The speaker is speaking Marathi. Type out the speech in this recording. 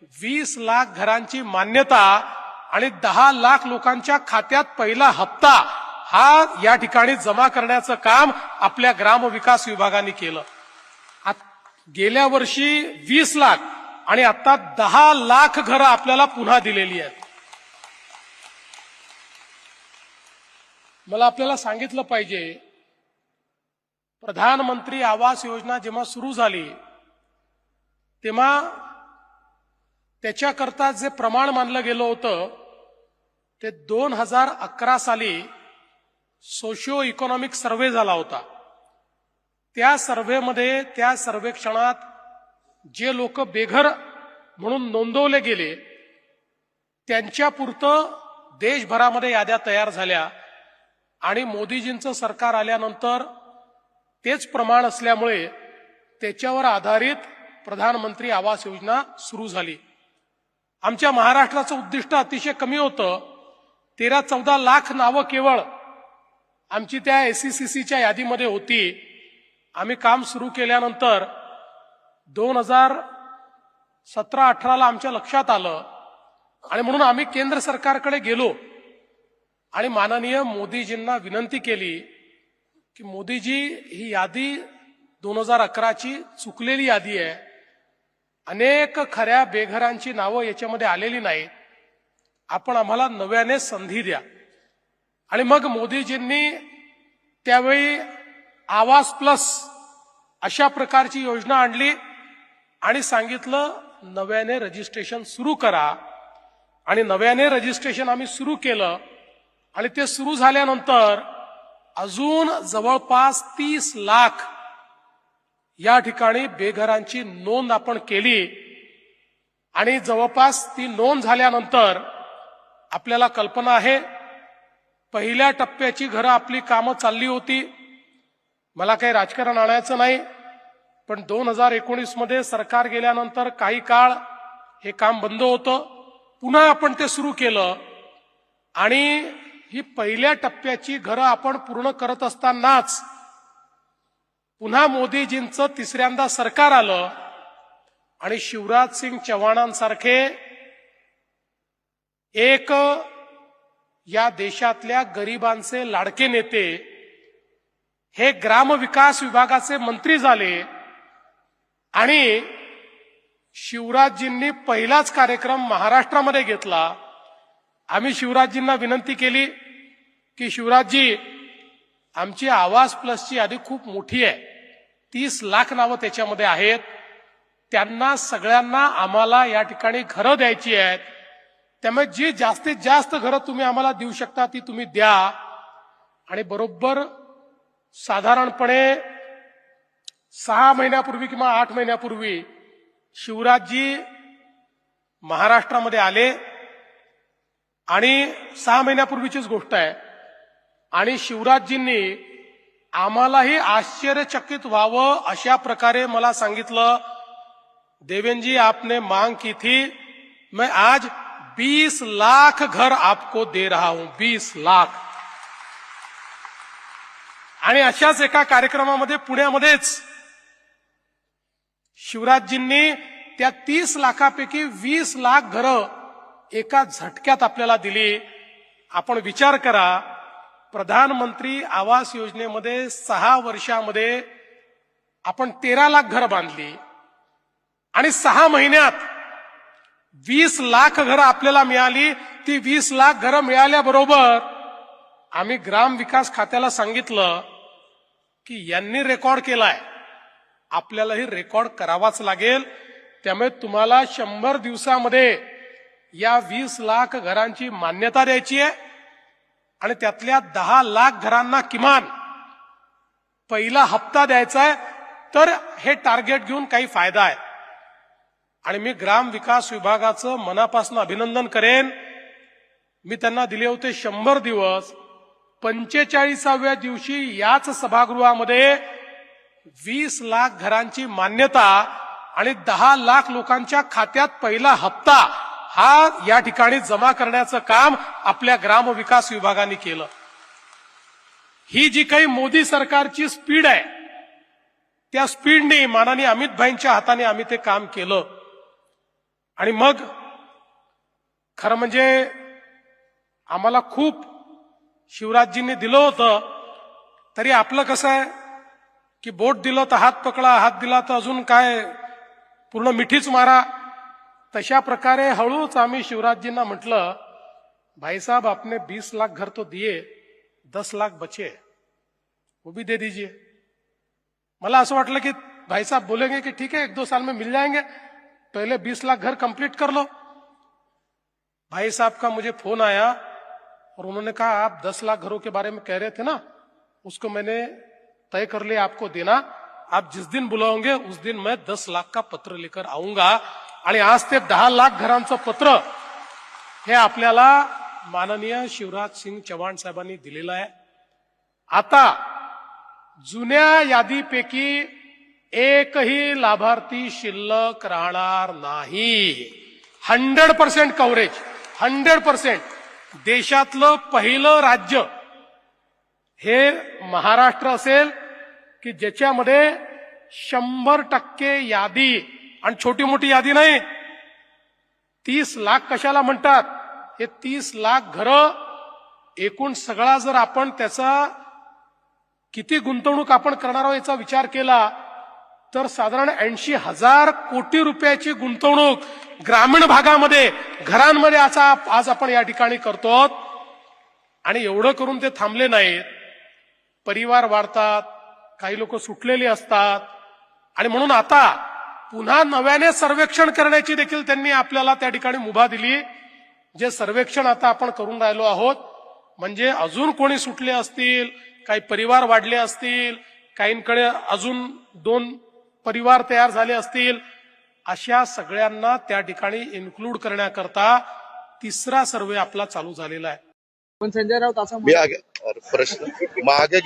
20 लाख घरांची मान्यता आणि 10 लाख लोकांच्या खात्यात पहिला हप्ता हा या ठिकाणी जमा करण्याचं काम आपल्या ग्रामविकास विभागाने केलं। गेल्या वर्षी 20 लाख आणि आता 10 लाख घरं आपल्याला पुन्हा दिलेली आहेत। मला आपल्याला सांगितलं पाहिजे, प्रधानमंत्री आवास योजना जेव्हा सुरू झाली तेव्हा त्याच्याकरता जे प्रमाण मानलं गेलं होतं ते 2011 साली सोशिओ इकॉनॉमिक सर्व्हे झाला होता। त्या सर्व्हेमध्ये, त्या सर्वेक्षणात जे लोक बेघर म्हणून नोंदवले गेले त्यांच्यापुरतं देशभरामध्ये याद्या तयार झाल्या आणि मोदीजींचं सरकार आल्यानंतर तेच प्रमाण असल्यामुळे त्याच्यावर आधारित प्रधानमंत्री आवास योजना सुरू झाली। आमच्या महाराष्ट्राचं उद्दिष्ट अतिशय कमी होतं, 13-14 लाख नावं केवळ आमची त्या एसईसीसीच्या यादीमध्ये होती। आम्ही काम सुरू केल्यानंतर 2017-18ला आमच्या लक्षात आलं आणि म्हणून आम्ही केंद्र सरकारकडे गेलो आणि माननीय मोदीजींना विनंती केली की मोदीजी, ही यादी 2011ची चुकलेली यादी आहे, अनेक खऱ्या बेघरांची नावं याच्यामध्ये आलेली नाहीत, आपण आम्हाला नव्याने संधी द्या। आणि मग मोदीजींनी त्यावेळी आवास प्लस अशा प्रकारची योजना आणली आणि सांगितलं नव्याने रजिस्ट्रेशन सुरू करा। आणि नव्याने रजिस्ट्रेशन आम्ही सुरू केलं आणि ते सुरू झाल्यानंतर अजून जवळपास 30 लाख या ठिकाणी बेघरांची नोंद आपण केली आणि जवळपास ती नोंद झाल्यानंतर आपल्याला कल्पना आहे पहिल्या टप्प्याची घरं आपली कामं चालली होती। मला काही राजकारण आणायचं नाही, पण 2019 मध्ये सरकार गेल्यानंतर काही काळ हे काम बंद होतं, पुन्हा आपण ते सुरू केलं आणि ही पहिल्या टप्प्याची घरं आपण पूर्ण करत असतानाच पुन्हा मोदीजींचं तिसऱ्यांदा सरकार आलं आणि शिवराज सिंग चौहानांसारखे एक या देशातल्या गरिबांचे लाडके नेते हे ग्रामविकास विभागाचे मंत्री झाले आणि शिवराजजींनी पहिलाच कार्यक्रम महाराष्ट्रामध्ये घेतला। आम्ही शिवराजजींना विनंती केली की शिवराजजी, आमची आवास प्लसची यादी खूप मोठी आहे, 30 लाख नावं त्याच्यामध्ये आहेत, त्यांना सगळ्यांना आम्हाला या ठिकाणी घरं द्यायची आहेत, त्यामुळे जी जास्तीत जास्त घरं तुम्ही आम्हाला देऊ शकता ती तुम्ही द्या। आणि बरोबर साधारणपणे 6 महिन्यापूर्वी किंवा 8 महिन्यापूर्वी शिवराजजी महाराष्ट्रामध्ये आले आणि 6 महिन्यापूर्वीचीच गोष्ट आहे आणि शिवराजजींनी आम्हालाही आश्चर्यचकित व्हावं अशा प्रकारे मला सांगितलं, देवेंद्र जी, आपने मांग की थी, मैं आज 20 लाख घर आपको दे रहा हूं, 20 लाख। आणि अशाच एका कार्यक्रमामध्ये पुण्यामध्येच शिवराजजींनी त्या 30 लाखापैकी 20 लाख घरं एका झटक्यात आपल्याला दिली। आपण विचार करा, प्रधानमंत्री आवास योजनेमध्ये 6 वर्षामध्ये आपण 13 लाख घरं बांधली आणि 6 महिन्यात 20 लाख घरं आपल्याला मिळाली। ती 20 लाख घरं मिळाल्याबरोबर आम्ही ग्राम विकास खात्याला सांगितलं की यांनी रेकॉर्ड केलाय, आपल्यालाही रेकॉर्ड करावाच लागेल, त्यामुळे तुम्हाला 100 दिवसामध्ये या 20 लाख घरांची मान्यता द्यायची आहे आणि त्यातल्या 10 लाख घरांना किमान पहिला हप्ता द्यायचा आहे, तर हे टार्गेट घेऊन काही फायदा आहे। आणि मी ग्राम विकास विभागाचं मनापासून अभिनंदन करेन। मी त्यांना दिले होते 100 दिवस, 45व्या दिवशी याच सभागृहामध्ये 20 लाख घरांची मान्यता आणि 10 लाख लोकांच्या खात्यात पहिला हप्ता हा या ठिकाणी जमा करण्याचं काम आपल्या ग्रामविकास विभागाने केलं। ही जी काही मोदी सरकारची स्पीड आहे त्या स्पीडने माननीय अमित भाईंच्या हाताने आम्ही ते काम केलं आणि मग खरं म्हणजे आम्हाला खूप शिवराजजींनी दिलं होतं, तरी आपलं कसं आहे की बोट दिलं तर हात पकडा, हात दिला तर अजून काय पूर्ण मिठीच मारा. तशा प्रकारे हळूच आम्ही शिवराजजींना म्हटलं, भाई साहब आपने 20 लाख घर तो दिए, 10 लाख बचे, वो भी दे दीजिए. मला असं वाटलं की भाई साहब बोलेंगे कि ठीक है 1-2 साल में मिल जाएंगे, पहले 20 लाख घर कंप्लीट कर लो. भाई साहब का मुझे फोन आया और उन्होंने कहा आप 10 लाख घरों के बारे में कह रहे थे ना, उसको मैंने तय कर लिया आपको देना. आप जिस दिन बुलाओगे उस दिन मैं 10 लाख का पत्र लेकर आऊंगा. आणि आज ते 10 लाख घरांचं पत्र हे आपल्याला माननीय शिवराज सिंग चौहान साहेबांनी दिलेलं आहे. आता जुन्या यादीपैकी एकही लाभार्थी शिल्लक राहणार नाही. 100% कव्हरेज, 100%. देशातलं पहिलं राज्य हे महाराष्ट्र असेल की ज्याच्यामध्ये 100% यादी, आणि छोटी मोठी यादी नाही. 30 लाख कशाला म्हणतात, हे 30 लाख घरं एकूण सगळा जर आपण त्याचा किती गुंतवणूक आपण करणार आहोत याचा विचार केला तर साधारण 80,000 कोटी रुपयाची गुंतवणूक ग्रामीण भागामध्ये घरांमध्ये आज आपण या ठिकाणी करतो. आणि एवढं करून ते थांबले नाहीत. परिवार वाढतात, काही लोक सुटलेली असतात, आणि म्हणून आता पुन्हा नव्याने सर्वेक्षण करण्याची देखील त्यांनी आपल्याला त्या ठिकाणी मुभा दिली. जे सर्वेक्षण आता आपण करून राहिलो आहोत, म्हणजे अजून कोणी सुटले असतील, काही परिवार वाढले असतील, काहींकडे अजून 2 परिवार तयार झाले असतील, अशा सगळ्यांना त्या ठिकाणी इन्क्लूड करण्याकरता तिसरा सर्वे आपला चालू झालेला आहे. पण संजय राऊत असं मी प्रश्न मागे